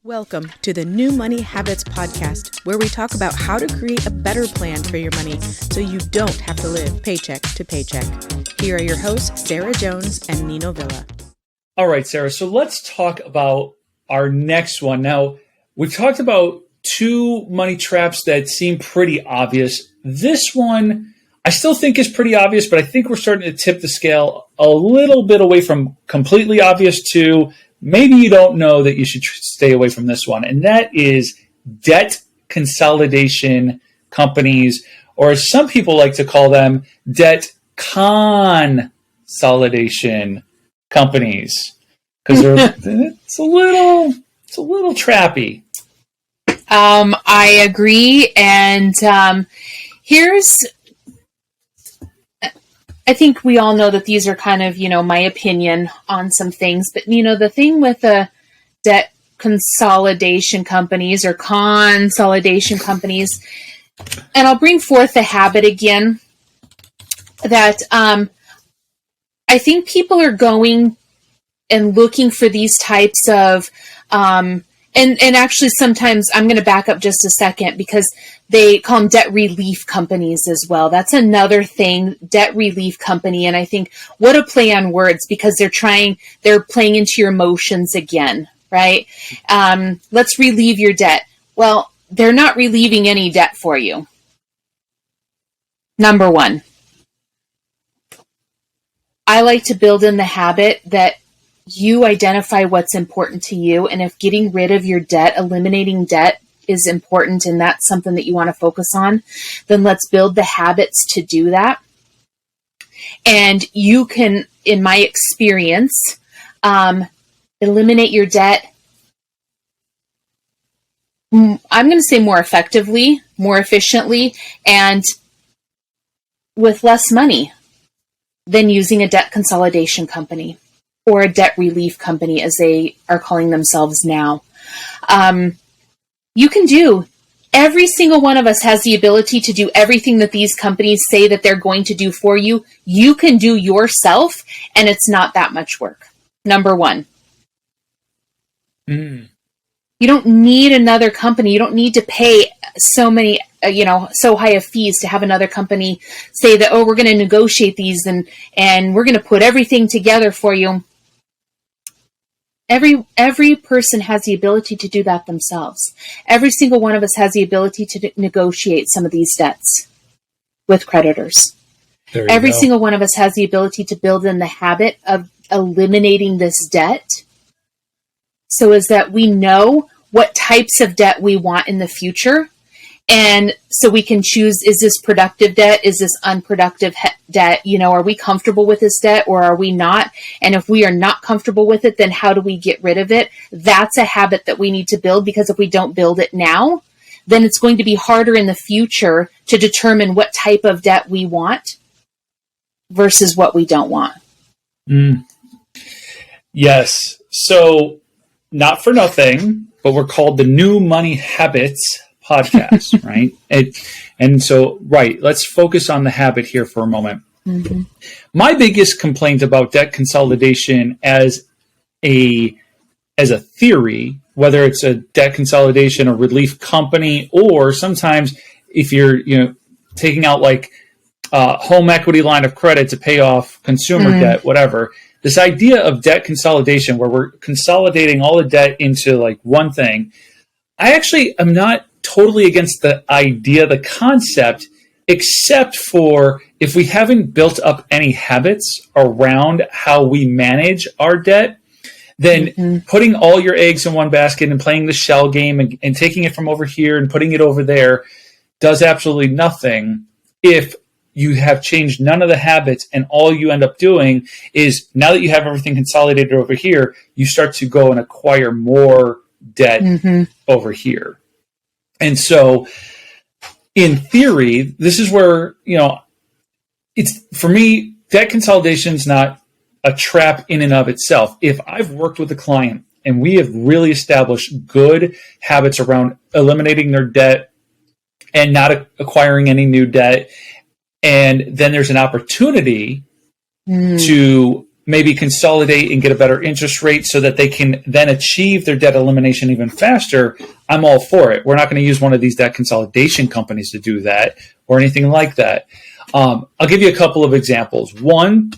Welcome to the New Money Habits Podcast, where we talk about how to create a better plan for your money so you don't have to live paycheck to paycheck. Here are your hosts, Sarah Jones and Nino Villa. All right, Sarah. So let's talk about our next one. Now, we've talked about two money traps that seem pretty obvious. This one, I still think is pretty obvious, but I think we're starting to tip the scale a little bit away from completely obvious to maybe you don't know that you should stay away from this one. And that is debt consolidation companies, or as some people like to call them, debt consolidation companies. Because it's a little trappy. I agree. And I think we all know that these are kind of, my opinion on some things. But, the thing with the debt consolidation companies or consolidation companies, and I'll bring forth the habit again, that I think people are going and looking for these types of, and actually sometimes I'm going to back up just a second because they call them debt relief companies as well. That's another thing, debt relief company. And I think what a play on words, because they're playing into your emotions again, right? Let's relieve your debt. Well, they're not relieving any debt for you. Number one, I like to build in the habit that you identify what's important to you. And if getting rid of your debt, eliminating debt is important and that's something that you want to focus on, then let's build the habits to do that. And you can, in my experience, eliminate your debt, I'm going to say more effectively, more efficiently, and with less money than using a debt consolidation company or a debt relief company, as they are calling themselves now. You can do, every single one of us has the ability to do everything that these companies say that they're going to do for you. You can do yourself, and it's not that much work. Number one. You don't need another company. You don't need to pay so many, so high of fees to have another company say that, we're going to negotiate these and we're going to put everything together for you. Every person has the ability to do that themselves. Every single one of us has the ability to negotiate some of these debts with creditors. Every single one of us has the ability to build in the habit of eliminating this debt so as that we know what types of debt we want in the future. And so we can choose, is this productive debt? Is this unproductive debt? Are we comfortable with this debt or are we not? And if we are not comfortable with it, then how do we get rid of it? That's a habit that we need to build, because if we don't build it now, then it's going to be harder in the future to determine what type of debt we want versus what we don't want. Yes. So not for nothing, but we're called the New Money Habits Podcast, right? Let's focus on the habit here for a moment. Mm-hmm. My biggest complaint about debt consolidation as a theory, whether it's a debt consolidation or relief company, or sometimes if you're taking out like home equity line of credit to pay off consumer debt, whatever. This idea of debt consolidation, where we're consolidating all the debt into like one thing, I actually am not totally against the idea, the concept, except for if we haven't built up any habits around how we manage our debt, then putting all your eggs in one basket and playing the shell game and taking it from over here and putting it over there does absolutely nothing if you have changed none of the habits, and all you end up doing is, now that you have everything consolidated over here, you start to go and acquire more debt over here. And so in theory, this is where, it's, for me, debt consolidation is not a trap in and of itself. If I've worked with a client and we have really established good habits around eliminating their debt and not acquiring any new debt, and then there's an opportunity to maybe consolidate and get a better interest rate so that they can then achieve their debt elimination even faster, I'm all for it. We're not going to use one of these debt consolidation companies to do that or anything like that. I'll give you a couple of examples. One,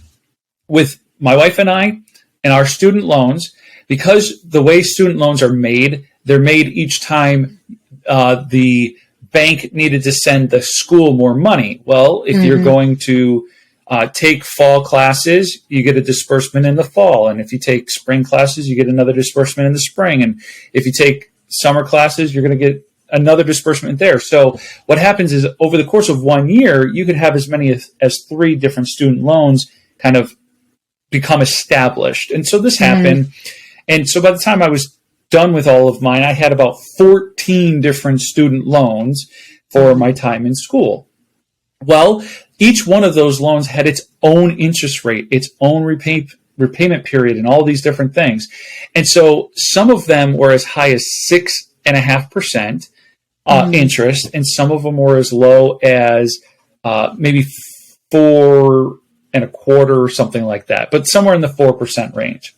with my wife and I and our student loans, because the way student loans are made, they're made each time the bank needed to send the school more money. Well, if you're going to take fall classes, you get a disbursement in the fall. And if you take spring classes, you get another disbursement in the spring. And if you take summer classes, you're going to get another disbursement there. So what happens is over the course of 1 year, you could have as many as 3 different student loans kind of become established. And so this happened. And so by the time I was done with all of mine, I had about 14 different student loans for my time in school. Well, each one of those loans had its own interest rate, its own repayment period, and all these different things. And so some of them were as high as 6.5% interest, and some of them were as low as maybe 4.25% or something like that, but somewhere in the 4% range.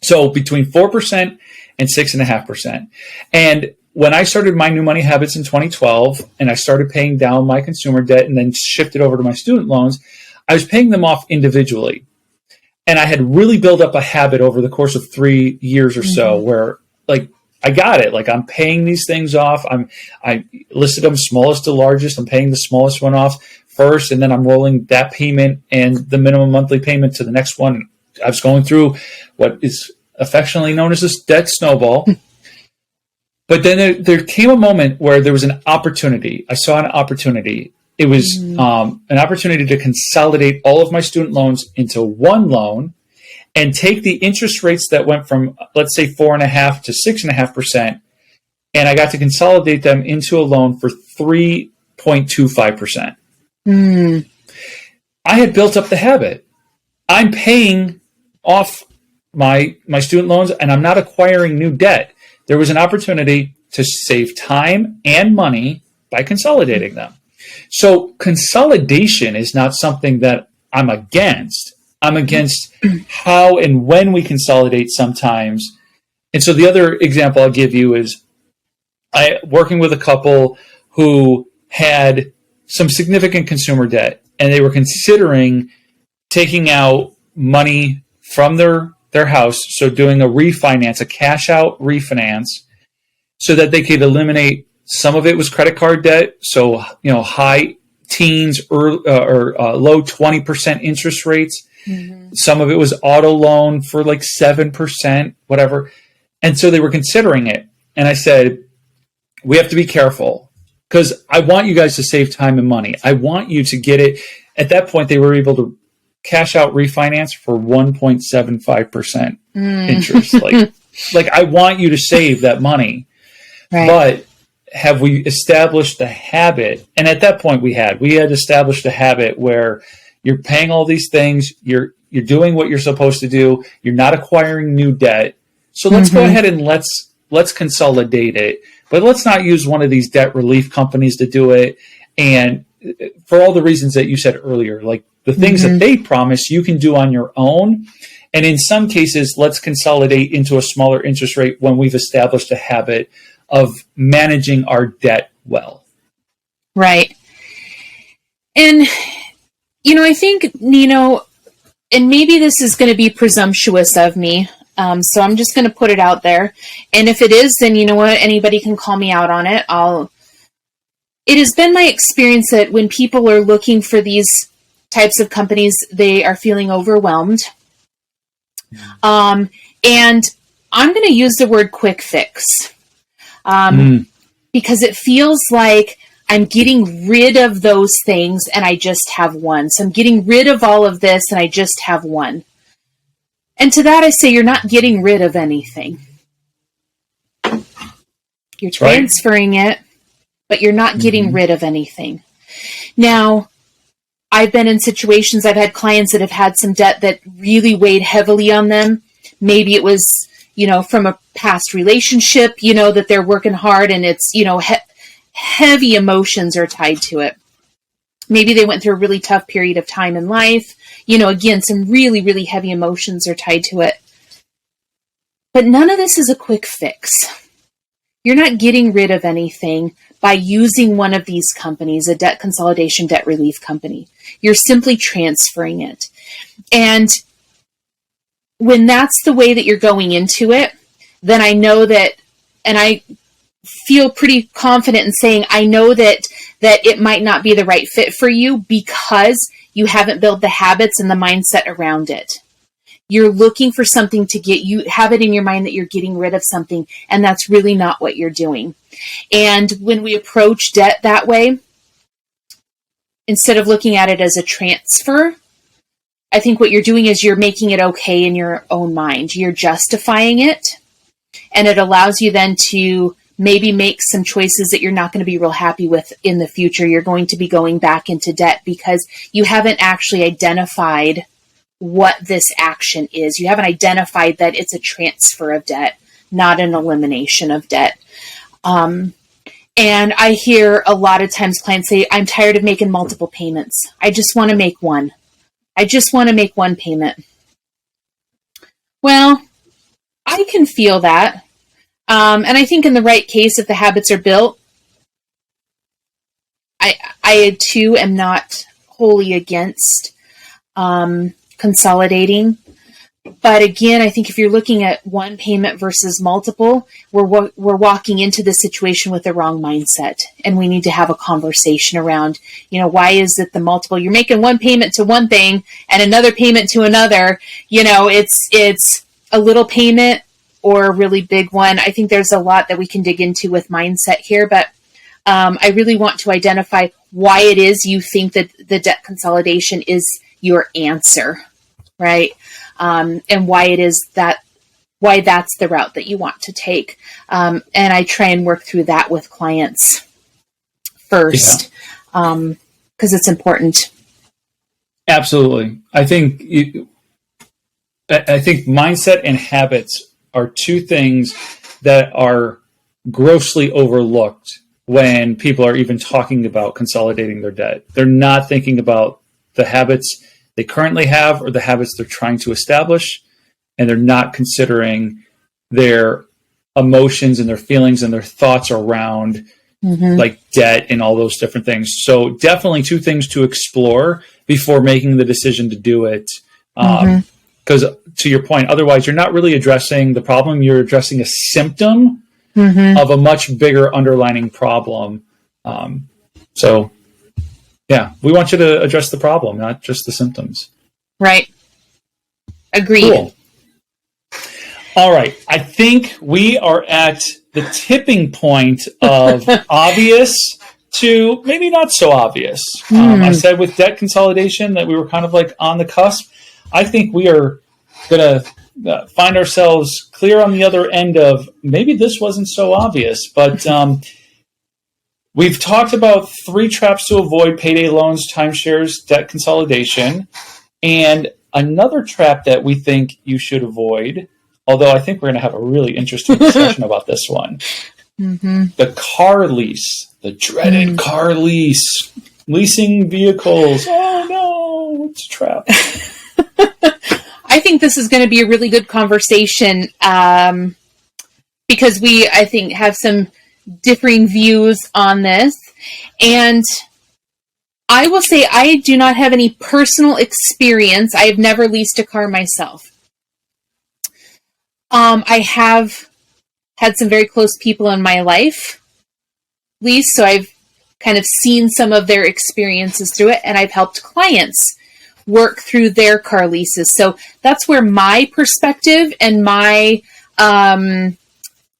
So between 4% and 6.5%. And when I started my new money habits in 2012 and I started paying down my consumer debt and then shifted over to my student loans, I was paying them off individually. And I had really built up a habit over the course of 3 years or so where like I got it. Like I'm paying these things off. I listed them smallest to largest. I'm paying the smallest one off first, and then I'm rolling that payment and the minimum monthly payment to the next one. I was going through what is affectionately known as this debt snowball. But then there came a moment where there was an opportunity. I saw an opportunity. It was an opportunity to consolidate all of my student loans into one loan and take the interest rates that went from, let's say, 4.5% to 6.5%, and I got to consolidate them into a loan for 3.25%. I had built up the habit. I'm paying off my student loans, and I'm not acquiring new debt. There was an opportunity to save time and money by consolidating them. So consolidation is not something that I'm against. I'm against how and when we consolidate sometimes. And so the other example I'll give you is working with a couple who had some significant consumer debt, and they were considering taking out money from their house, so doing a refinance, a cash out refinance, so that they could eliminate some of it was credit card debt, so high teens or low 20% interest rates. Some of it was auto loan for like 7%, whatever. And so they were considering it. And I said, we have to be careful because I want you guys to save time and money. I want you to get it. At that point, they were able to cash out refinance for 1.75% interest. Like I want you to save that money. Right. But have we established the habit? And at that point we had established a habit where you're paying all these things, you're doing what you're supposed to do, you're not acquiring new debt. So let's go ahead and let's consolidate it. But let's not use one of these debt relief companies to do it. And for all the reasons that you said earlier, like the things that they promise you can do on your own. And in some cases, let's consolidate into a smaller interest rate when we've established a habit of managing our debt well. Right. And, I think, Nino, and maybe this is going to be presumptuous of me, so I'm just going to put it out there. And if it is, then you know what? Anybody can call me out on it. It has been my experience that when people are looking for these types of companies, they are feeling overwhelmed. And I'm going to use the word quick fix. Because it feels like I'm getting rid of those things and I just have one. So I'm getting rid of all of this and I just have one. And to that I say, you're not getting rid of anything. You're transferring it, but you're not getting rid of anything. Now, I've been in situations, I've had clients that have had some debt that really weighed heavily on them. Maybe it was, from a past relationship, that they're working hard and it's, heavy emotions are tied to it. Maybe they went through a really tough period of time in life. again, some really, really heavy emotions are tied to it. But none of this is a quick fix. You're not getting rid of anything by using one of these companies, a debt consolidation, debt relief company. You're simply transferring it. And when that's the way that you're going into it, then I know that, and I feel pretty confident in saying, I know that it might not be the right fit for you because you haven't built the habits and the mindset around it. You're looking for something to you have it in your mind that you're getting rid of something, and that's really not what you're doing. And when we approach debt that way, instead of looking at it as a transfer, I think what you're doing is you're making it okay in your own mind. You're justifying it, and it allows you then to maybe make some choices that you're not going to be real happy with in the future. You're going to be going back into debt because you haven't actually identified what this action is. You haven't identified that it's a transfer of debt, not an elimination of debt. And I hear a lot of times clients say, I'm tired of making multiple payments. I just want to make one. I just want to make one payment. Well, I can feel that. And I think in the right case, if the habits are built, I too am not wholly against consolidating. But again, I think if you're looking at one payment versus multiple, we're walking into the situation with the wrong mindset. And we need to have a conversation around, why is it the multiple? You're making one payment to one thing and another payment to another. It's a little payment or a really big one. I think there's a lot that we can dig into with mindset here, but I really want to identify why it is you think that the debt consolidation is your answer, right? And why it is why that's the route that you want to take. And I try and work through that with clients first, because it's important. Absolutely. I think mindset and habits are two things that are grossly overlooked when people are even talking about consolidating their debt. They're not thinking about the habits they currently have or the habits they're trying to establish, and they're not considering their emotions and their feelings and their thoughts around like debt and all those different things. So definitely two things to explore before making the decision to do it. Because to your point, otherwise you're not really addressing the problem. You're addressing a symptom of a much bigger underlying problem. So yeah, we want you to address the problem, not just the symptoms. Right. Agreed. Cool. All right. I think we are at the tipping point of obvious to maybe not so obvious. I said with debt consolidation that we were kind of like on the cusp. I think we are going to find ourselves clear on the other end of maybe this wasn't so obvious, but we've talked about 3 traps to avoid: payday loans, timeshares, debt consolidation. And another trap that we think you should avoid, although I think we're going to have a really interesting discussion about this one, the car lease, the dreaded car lease, leasing vehicles. Oh no, it's a trap. I think this is going to be a really good conversation because we, I think, have some differing views on this. And I will say I do not have any personal experience. I have never leased a car myself. I have had some very close people in my life lease, so I've kind of seen some of their experiences through it, and I've helped clients work through their car leases. So that's where my perspective and my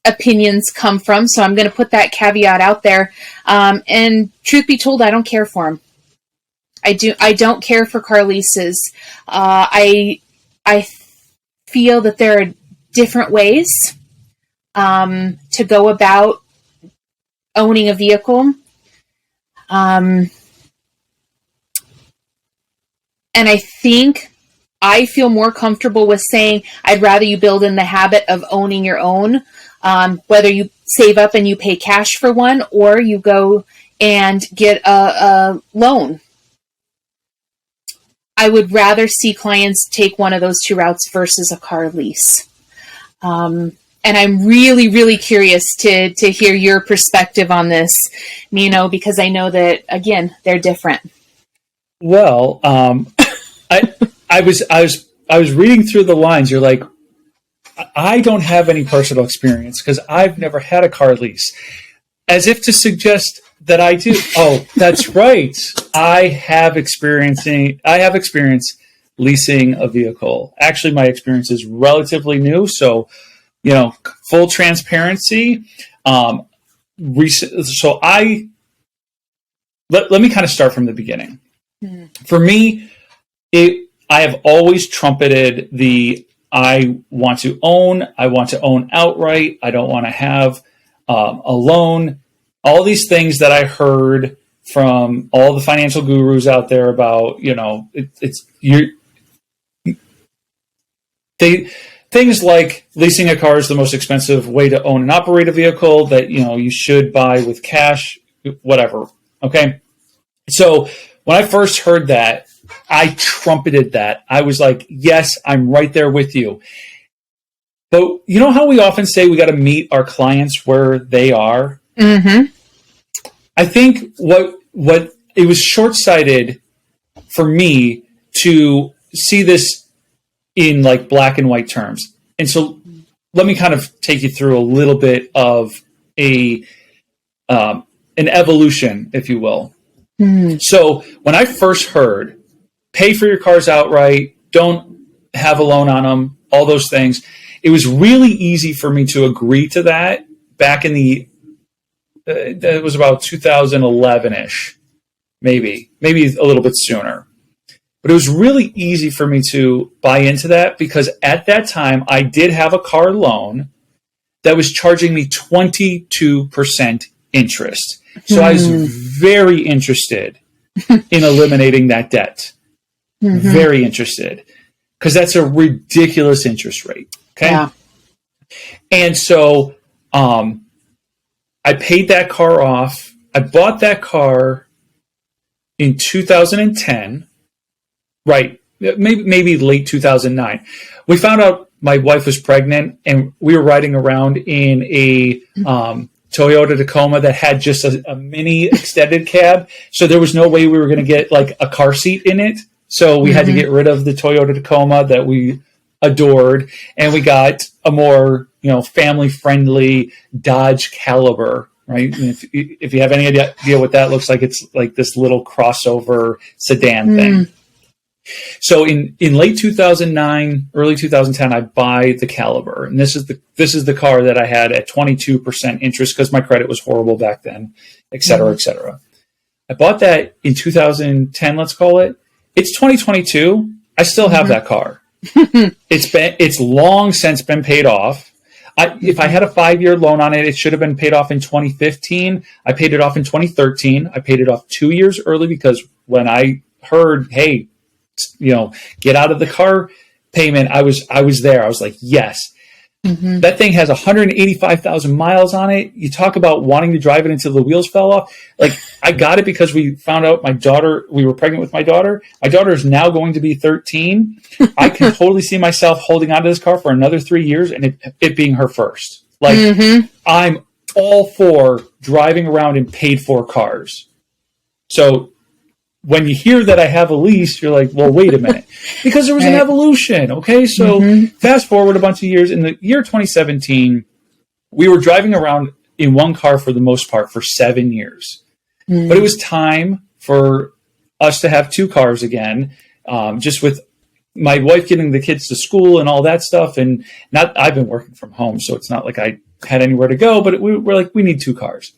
opinions come from. So I'm going to put that caveat out there. And truth be told, I don't care for them. I don't care for car leases. I feel that there are different ways to go about owning a vehicle. And I think I feel more comfortable with saying I'd rather you build in the habit of owning your own, whether you save up and you pay cash for one, or you go and get a loan. I would rather see clients take one of those two routes versus a car lease. And I'm really, really curious to hear your perspective on this, Nino, because I know that, again, they're different. Well, I was reading through the lines. You're like, I don't have any personal experience because I've never had a car lease, as if to suggest that I do. Oh, that's right. I have experience leasing a vehicle. Actually, my experience is relatively new. So, full transparency. Let me kind of start from the beginning. For me, I have always trumpeted I want to own outright. I don't want to have a loan. All these things that I heard from all the financial gurus out there about, things like leasing a car is the most expensive way to own and operate a vehicle, that, you should buy with cash, whatever. Okay. So when I first heard that, I trumpeted that. I was like, yes, I'm right there with you. But you know how we often say we got to meet our clients where they are? Mm-hmm. I think what it was short-sighted for me to see this in like black and white terms. And so let me kind of take you through a little bit of an evolution, if you will. Mm-hmm. So when I first heard, pay for your cars outright, don't have a loan on them, all those things, it was really easy for me to agree to that back in it was about 2011-ish, maybe a little bit sooner. But it was really easy for me to buy into that because at that time I did have a car loan that was charging me 22% interest. So I was very interested in eliminating that debt. Mm-hmm. Very interested, because that's a ridiculous interest rate. Okay. Yeah. And so I paid that car off. I bought that car in 2010, right? Maybe late 2009. We found out my wife was pregnant, and we were riding around in a Toyota Tacoma that had just a mini extended cab. So there was no way we were going to get like a car seat in it. So we had to get rid of the Toyota Tacoma that we adored, and we got a more, family-friendly Dodge Caliber, right? And if you have any idea what that looks like, it's like this little crossover sedan thing. So in late 2009, early 2010, I buy the Caliber, and this is the car that I had at 22% interest because my credit was horrible back then, et cetera, et cetera. I bought that in 2010, let's call it. It's 2022. I still have that car. It's long since been paid off. If I had a 5-year loan on it, it should have been paid off in 2015. I paid it off in 2013. I paid it off 2 years early because when I heard, hey, get out of the car payment, I was there. I was like, yes. Mm-hmm. That thing has 185,000 miles on it. You talk about wanting to drive it until the wheels fell off. Like, I got it because we found out we were pregnant with my daughter. My daughter is now going to be 13. I can totally see myself holding onto this car for another 3 years and it being her first. Like, I'm all for driving around in paid for cars. So when you hear that I have a lease, you're like, well, wait a minute. Because there was an evolution, okay? So fast forward a bunch of years. In the year 2017, we were driving around in one car for the most part for 7 years. But it was time for us to have two cars again, just with my wife getting the kids to school and all that stuff. And I've been working from home, so it's not like I had anywhere to go, but we're like, we need two cars.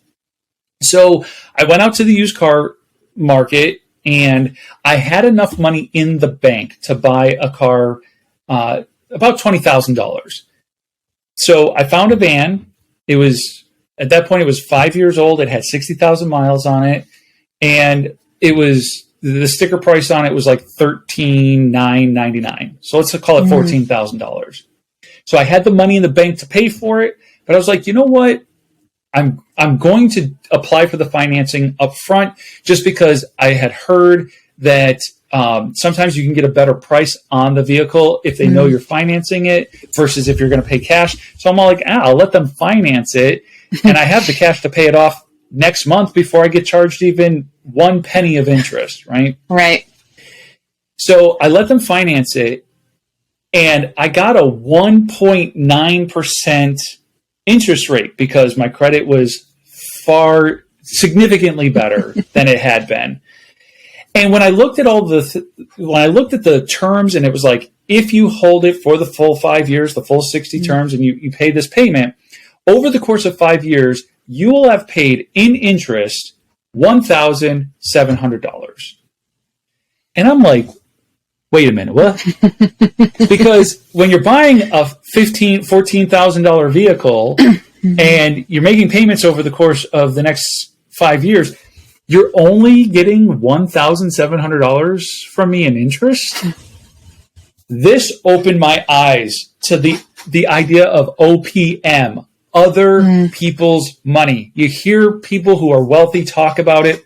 So I went out to the used car market, and I had enough money in the bank to buy a car, about $20,000. So I found a van. At that point, it was 5 years old. It had 60,000 miles on it. And the sticker price on it was like $13,999. So let's call it $14,000. So I had the money in the bank to pay for it. But I was like, you know what? I'm going to apply for the financing up front just because I had heard that sometimes you can get a better price on the vehicle if they know you're financing it versus if you're going to pay cash. So I'm all like, I'll let them finance it. And I have the cash to pay it off next month before I get charged even 1 penny of interest, right? Right. So I let them finance it, and I got a 1.9% interest rate because my credit was far significantly better than it had been. And when I looked at when I looked at the terms, and it was like, if you hold it for the full 5 years, the full 60 terms, and you pay this payment over the course of 5 years, you will have paid in interest $1,700. And I'm like, wait a minute, what? Because when you're buying a $14,000 vehicle and you're making payments over the course of the next 5 years, you're only getting $1,700 from me in interest? This opened my eyes to the idea of OPM, other people's money. You hear people who are wealthy talk about it,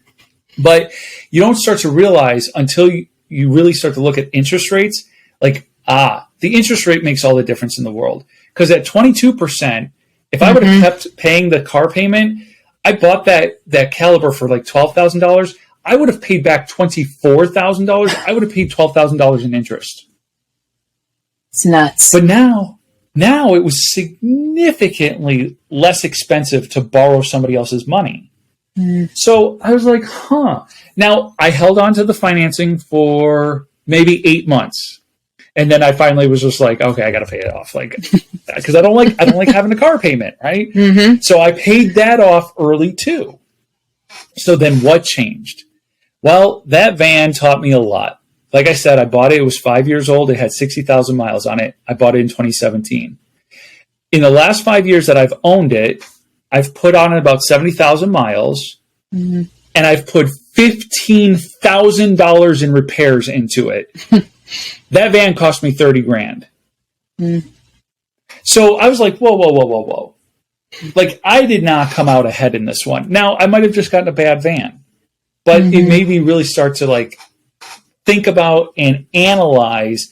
but you don't start to realize until you really start to look at interest rates, like, the interest rate makes all the difference in the world. Because at 22%, if I would have kept paying the car payment, I bought that Caliber for like $12,000. I would have paid back $24,000. I would have paid $12,000 in interest. It's nuts. But now it was significantly less expensive to borrow somebody else's money. So I was like, Now, I held on to the financing for maybe 8 months. And then I finally was just like, okay, I got to pay it off. Like, because I don't like having a car payment, right? So I paid that off early too. So then what changed? Well, that van taught me a lot. Like I said, I bought it. It was 5 years old. It had 60,000 miles on it. I bought it in 2017. In the last 5 years that I've owned it, I've put on about 70,000 miles, and I've put $15,000 in repairs into it. That van cost me $30,000. So I was like, whoa. Like, I did not come out ahead in this one. Now, I might have just gotten a bad van, but it made me really start to like think about and analyze,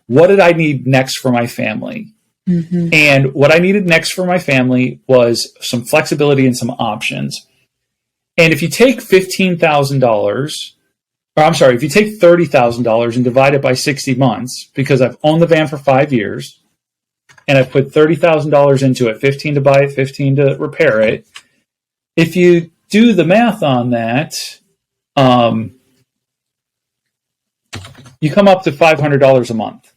what did I need next for my family? And what I needed next for my family was some flexibility and some options. And if you take $15,000, if you take $30,000 and divide it by 60 months, because I've owned the van for 5 years and I've put $30,000 into it, 15 to buy it, 15 to repair it. If you do the math on that, you come up to $500 a month.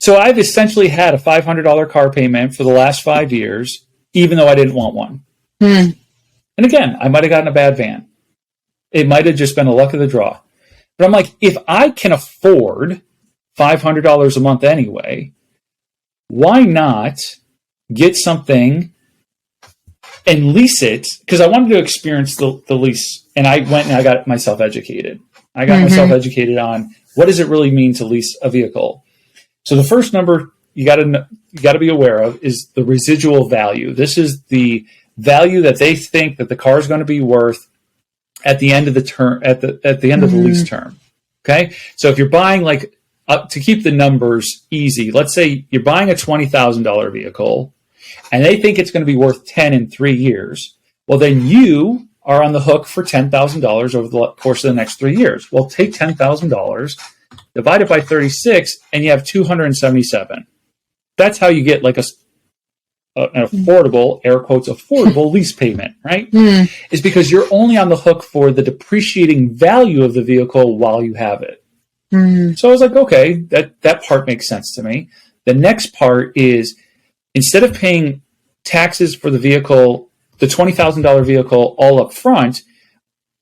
So I've essentially had a $500 car payment for the last 5 years, even though I didn't want one. And again, I might have gotten a bad van. It might have just been a luck of the draw. But I'm like, if I can afford $500 a month anyway, why not get something and lease it? Because I wanted to experience the lease. And I went and I got myself educated. I got myself educated on what does it really mean to lease a vehicle. So the first number you got to be aware of is the residual value. This is the value that they think that the car is going to be worth at the end of the term, at the end of the lease term. Okay, so if you're buying, like, to keep the numbers easy, let's say you're buying a $20,000 vehicle, and they think it's going to be worth 10 in 3 years. Well, then you are on the hook for $10,000 over the course of the next 3 years. Well, take $10,000. Divide it by 36, and you have 277. That's how you get like an affordable, air quotes, affordable lease payment, right? Is because you're only on the hook for the depreciating value of the vehicle while you have it. So I was like, okay, that part makes sense to me. The next part is, instead of paying taxes for the vehicle, the $20,000 vehicle all up front,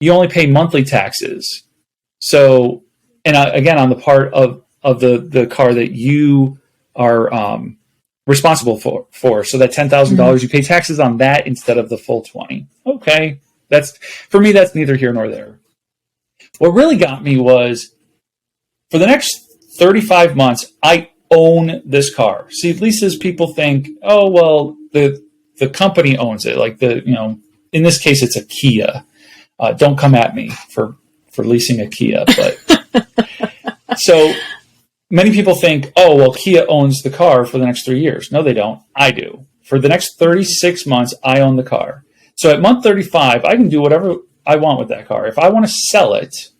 you only pay monthly taxes. So, and again, on the part of the car that you are responsible for. So that $10,000, you pay taxes on that instead of the full 20. Okay, for me, that's neither here nor there. What really got me was, for the next 35 months, I own this car. See, leases, people think, oh, well, the company owns it. Like, in this case, it's a Kia. Don't come at me for leasing a Kia, but So many people think, oh, well, Kia owns the car for the next 3 years. No, they don't. I do. For the next 36 months, I own the car. So at month 35, I can do whatever I want with that car. If I want to sell it,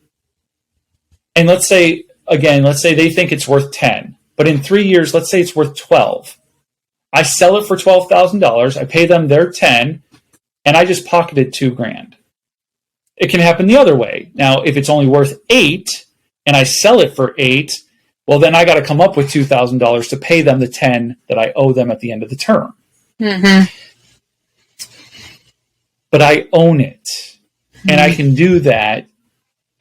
and let's say they think it's worth 10, but in 3 years, let's say it's worth 12. I sell it for $12,000. I pay them their 10, and I just pocketed $2,000. It can happen the other way. Now, if it's only worth 8 and I sell it for 8, well, then I got to come up with $2,000 to pay them the 10 that I owe them at the end of the term. Mm-hmm. But I own it, and I can do that,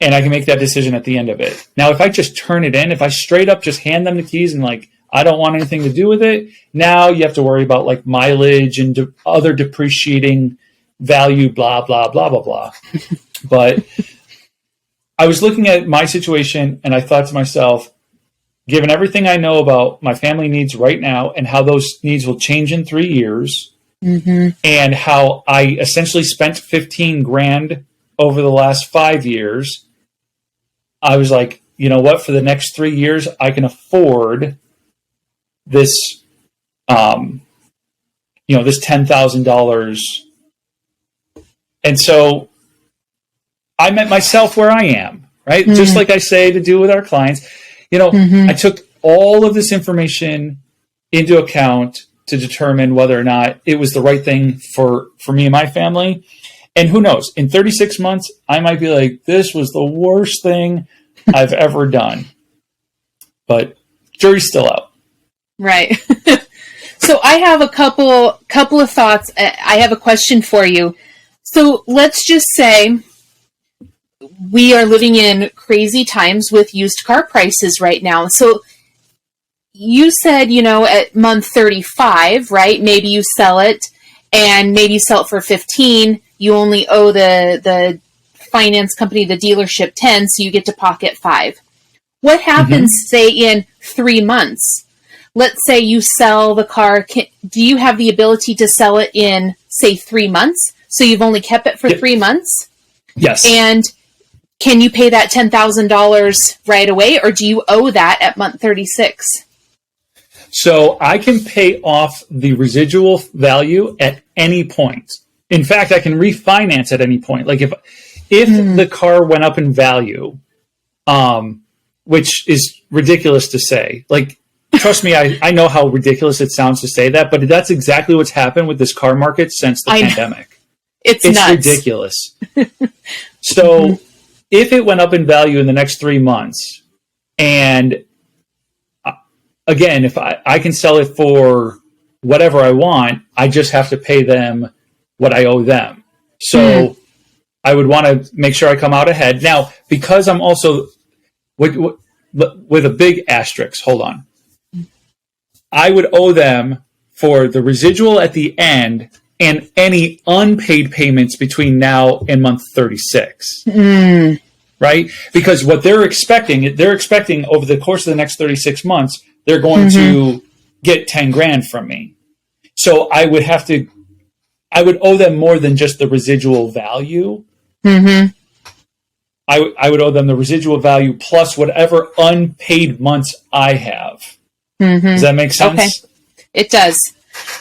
and I can make that decision at the end of it. Now, if I just turn it in, if I straight up just hand them the keys and like, I don't want anything to do with it, now you have to worry about like mileage and other depreciating value, blah, blah, blah, blah, blah. But I was looking at my situation, and I thought to myself, given everything I know about my family needs right now and how those needs will change in 3 years, and how I essentially spent $15,000 over the last 5 years, I was like, you know what? For the next 3 years, I can afford this, this $10,000. And so I met myself where I am, right? Just like I say to do with our clients. I took all of this information into account to determine whether or not it was the right thing for me and my family. And who knows, in 36 months, I might be like, this was the worst thing I've ever done. But jury's still out. Right. So I have a couple of thoughts. I have a question for you. So let's just say we are living in crazy times with used car prices right now. So you said, at month 35, right? Maybe you sell it, and maybe you sell it for 15. You only owe the finance company, the dealership 10, so you get to pocket 5. What happens, say, in 3 months? Let's say you sell the car. Do you have the ability to sell it in, say, 3 months? So you've only kept it for 3 months? Yes. And can you pay that $10,000 right away, or do you owe that at month 36? So I can pay off the residual value at any point. In fact, I can refinance at any point. Like if the car went up in value, which is ridiculous to say. Like, trust me, I know how ridiculous it sounds to say that, but that's exactly what's happened with this car market since the pandemic. It's nuts. Ridiculous. So if it went up in value in the next 3 months, and again, if I can sell it for whatever I want, I just have to pay them what I owe them. So I would want to make sure I come out ahead. Now, because I'm also with a big asterisk, hold on. I would owe them for the residual at the end and any unpaid payments between now and month 36. Right? Because what they're expecting over the course of the next 36 months, they're going to get $10,000 from me. So I would owe them more than just the residual value. I would owe them the residual value plus whatever unpaid months I have. Does that make sense? Okay. It does.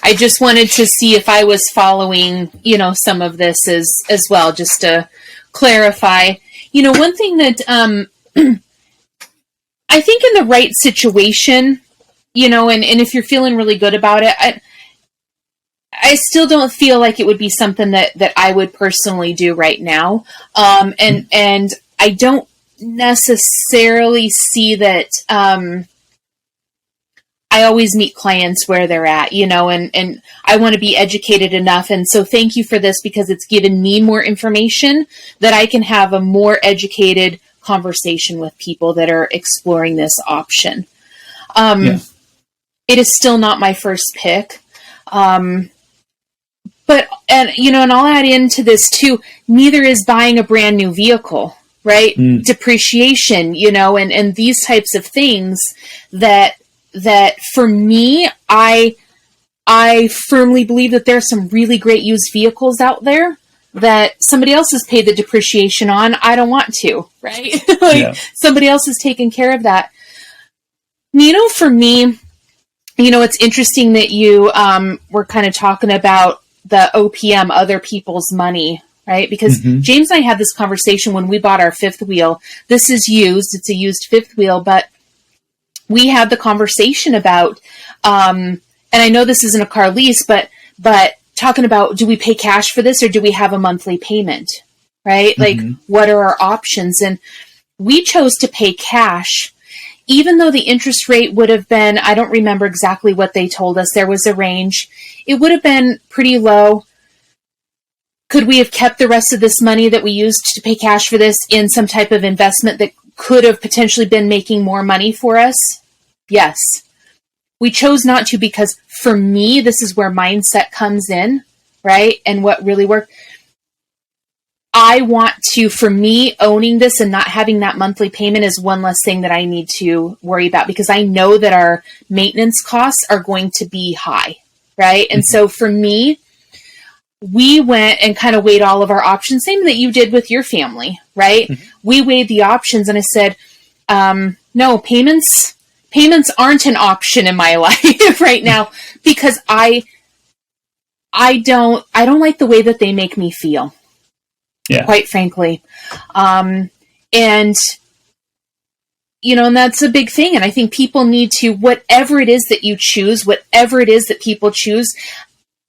I just wanted to see if I was following, some of this as well, just to clarify. One thing that I think in the right situation, and if you're feeling really good about it, I still don't feel like it would be something that I would personally do right now. And I don't necessarily see that I always meet clients where they're at, and I want to be educated enough. And so thank you for this, because it's given me more information that I can have a more educated conversation with people that are exploring this option. It is still not my first pick. But I'll add into this too, neither is buying a brand new vehicle, right? Depreciation, and these types of things that for me, I firmly believe that there's some really great used vehicles out there. that somebody else has paid the depreciation on. I don't want to, right? Somebody else has taken care of that. Nino, for me, it's interesting that you were kind of talking about the OPM, other people's money, right? Because James and I had this conversation when we bought our fifth wheel. This is used. It's a used fifth wheel, but we had the conversation about, and I know this isn't a car lease, but talking about, do we pay cash for this or do we have a monthly payment, right? Like, what are our options? And we chose to pay cash, even though the interest rate would have been, I don't remember exactly what they told us. There was a range. It would have been pretty low. Could we have kept the rest of this money that we used to pay cash for this in some type of investment that could have potentially been making more money for us? Yes. We chose not to because for me, this is where mindset comes in, right? And what really worked. I want to, for me, owning this and not having that monthly payment is one less thing that I need to worry about because I know that our maintenance costs are going to be high, right? And so for me, we went and kind of weighed all of our options, same that you did with your family, right? We weighed the options and I said, no, payments aren't an option in my life right now because I don't like the way that they make me feel. Yeah. Quite frankly. And that's a big thing. And I think people need to, whatever it is that you choose, whatever it is that people choose,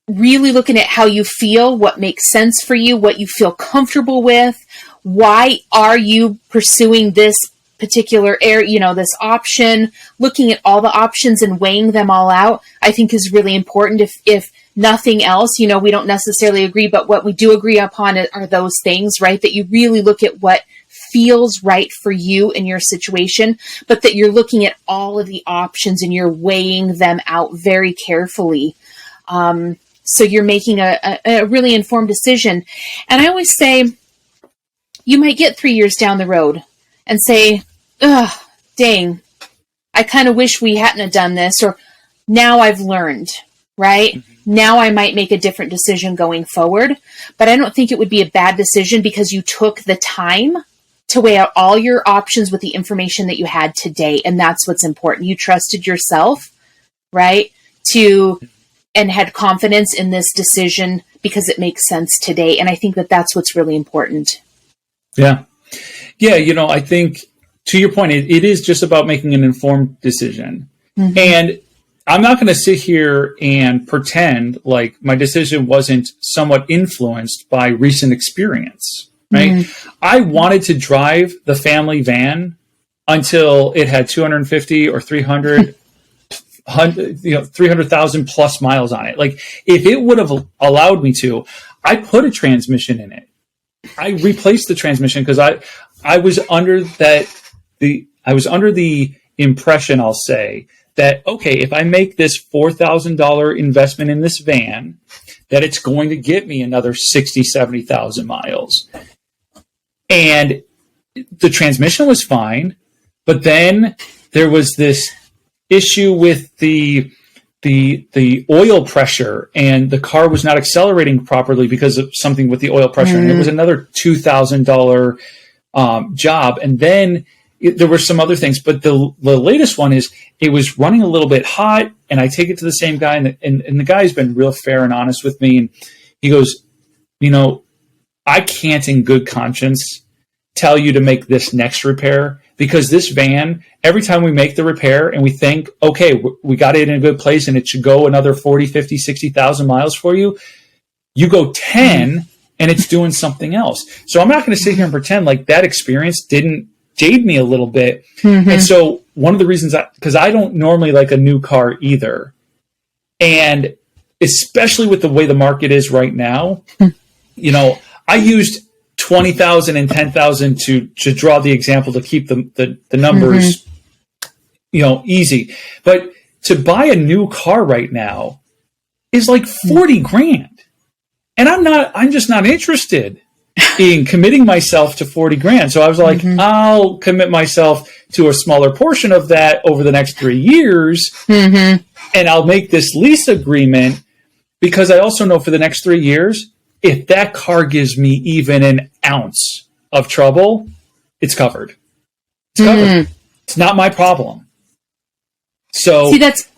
really looking at how you feel, what makes sense for you, what you feel comfortable with. Why are you pursuing this particular area, this option, looking at all the options and weighing them all out, I think is really important. If nothing else, we don't necessarily agree, but what we do agree upon are those things, right? That you really look at what feels right for you in your situation, but that you're looking at all of the options and you're weighing them out very carefully. So you're making a really informed decision. And I always say, you might get 3 years down the road and say, ugh, dang, I kind of wish we hadn't have done this, or now I've learned, right? Now I might make a different decision going forward, but I don't think it would be a bad decision because you took the time to weigh out all your options with the information that you had today. And that's what's important. You trusted yourself, right? And had confidence in this decision because it makes sense today. And I think that that's what's really important. Yeah. Yeah. I think to your point, it is just about making an informed decision. And I'm not going to sit here and pretend like my decision wasn't somewhat influenced by recent experience, right? I wanted to drive the family van until it had 250 or 300,000 plus miles on it. Like if it would have allowed me to, I put a transmission in it. I replaced the transmission because I was under the impression, I'll say, that, okay, if I make this $4,000 investment in this van, that it's going to get me another 60, 70,000 miles. And the transmission was fine, but then there was this issue with the oil pressure, and the car was not accelerating properly because of something with the oil pressure. And it was another $2,000 job. And then there were some other things, but the latest one is it was running a little bit hot, and I take it to the same guy, and the guy's been real fair and honest with me. And he goes, I can't in good conscience tell you to make this next repair, because this van, every time we make the repair and we think, okay, we got it in a good place and it should go another 40, 50, 60,000 miles for you, you go 10 and it's doing something else. So I'm not going to sit here and pretend like that experience didn't jade me a little bit. And so one of the reasons, because I don't normally like a new car either, and especially with the way the market is right now, I used 20,000 and 10,000 to draw the example to keep the numbers, easy. But to buy a new car right now is like 40 grand. And I'm just not interested in committing myself to 40 grand. So I was like, I'll commit myself to a smaller portion of that over the next 3 years. And I'll make this lease agreement, because I also know for the next 3 years, if that car gives me even an ounce of trouble, it's covered. It's covered. It's not my problem. So see, that's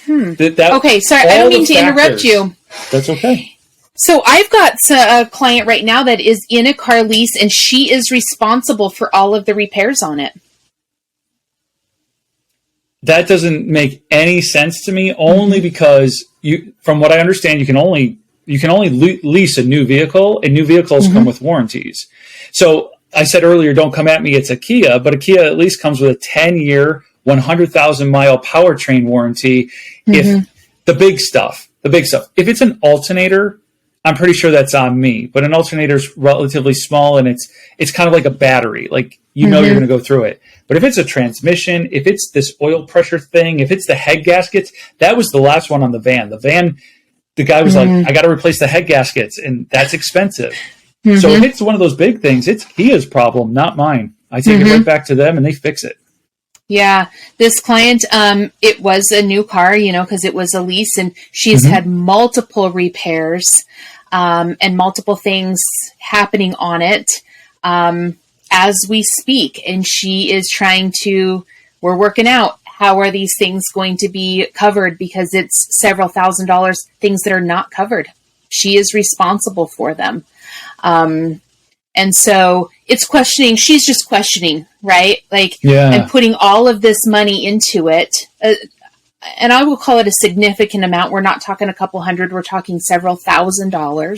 okay. Sorry, I don't mean to interrupt you. That's okay. So I've got a client right now that is in a car lease, and she is responsible for all of the repairs on it. That doesn't make any sense to me, only because from what I understand, you can only lease a new vehicle, and new vehicles come with warranties. So I said earlier, don't come at me, it's a Kia, but a Kia at least comes with a 10-year, 100,000-mile powertrain warranty. If the big stuff, if it's an alternator, I'm pretty sure that's on me, but an alternator is relatively small, and it's kind of like a battery. Like, you're going to go through it. But if it's a transmission, if it's this oil pressure thing, if it's the head gaskets, that was the last one on the van. The guy was like, I got to replace the head gaskets, and that's expensive. So if it's one of those big things, it's Kia's problem, not mine. I take it right back to them, and they fix it. Yeah, this client, it was a new car, because it was a lease, and she's had multiple repairs and multiple things happening on it as we speak. And she is we're working out, how are these things going to be covered? Because it's several $1,000s, things that are not covered. She is responsible for them. And so it's questioning, she's just questioning, right? And putting all of this money into it. And I will call it a significant amount. We're not talking a couple hundred, we're talking several $1,000s.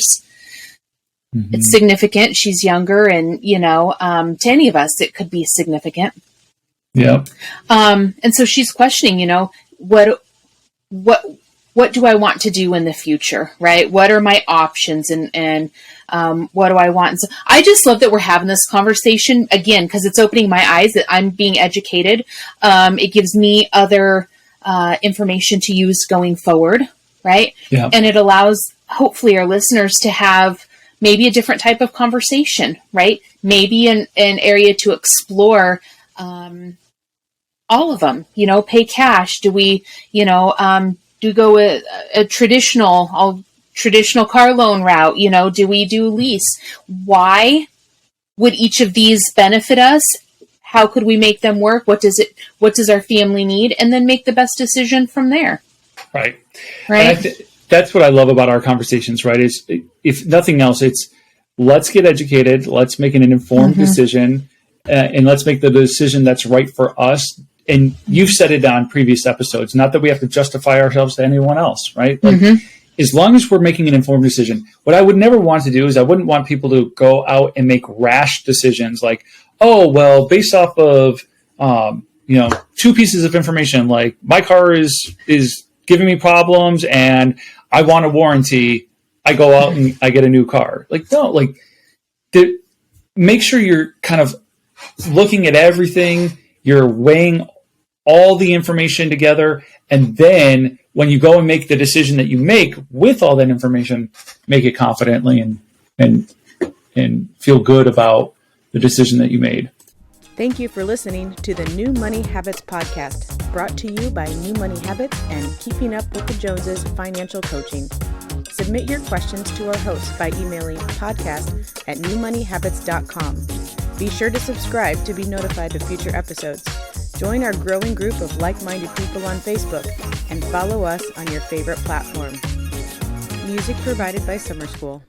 It's significant. She's younger, and, to any of us, it could be significant. Yeah. And so she's questioning, what do I want to do in the future, right? What are my options, and what do I want? And so I just love that we're having this conversation again, because it's opening my eyes, that I'm being educated. It gives me other information to use going forward, right? Yeah. And it allows, hopefully, our listeners to have maybe a different type of conversation, right? Maybe an area to explore all of them, pay cash. Do we, do go a traditional car loan route? Do we do lease? Why would each of these benefit us? How could we make them work? What does our family need? And then make the best decision from there. Right. Right. That's what I love about our conversations, right? Is, if nothing else, it's let's get educated, let's make an informed decision, and let's make the decision that's right for us. And you've said it on previous episodes, not that we have to justify ourselves to anyone else, right? As long as we're making an informed decision. What I would never want to do is, I wouldn't want people to go out and make rash decisions like, oh, well, based off of, two pieces of information, like my car is giving me problems and I want a warranty, I go out and I get a new car. Make sure you're kind of looking at everything, you're weighing all the information together, and then when you go and make the decision that you make with all that information, make it confidently and feel good about the decision that you made. Thank you for listening to the New Money Habits podcast, brought to you by New Money Habits and Keeping Up with the Joneses Financial Coaching. Submit your questions to our host by emailing podcast@newmoneyhabits.com. Be sure to subscribe to be notified of future episodes. Join our growing group of like-minded people on Facebook and follow us on your favorite platform. Music provided by Summer School.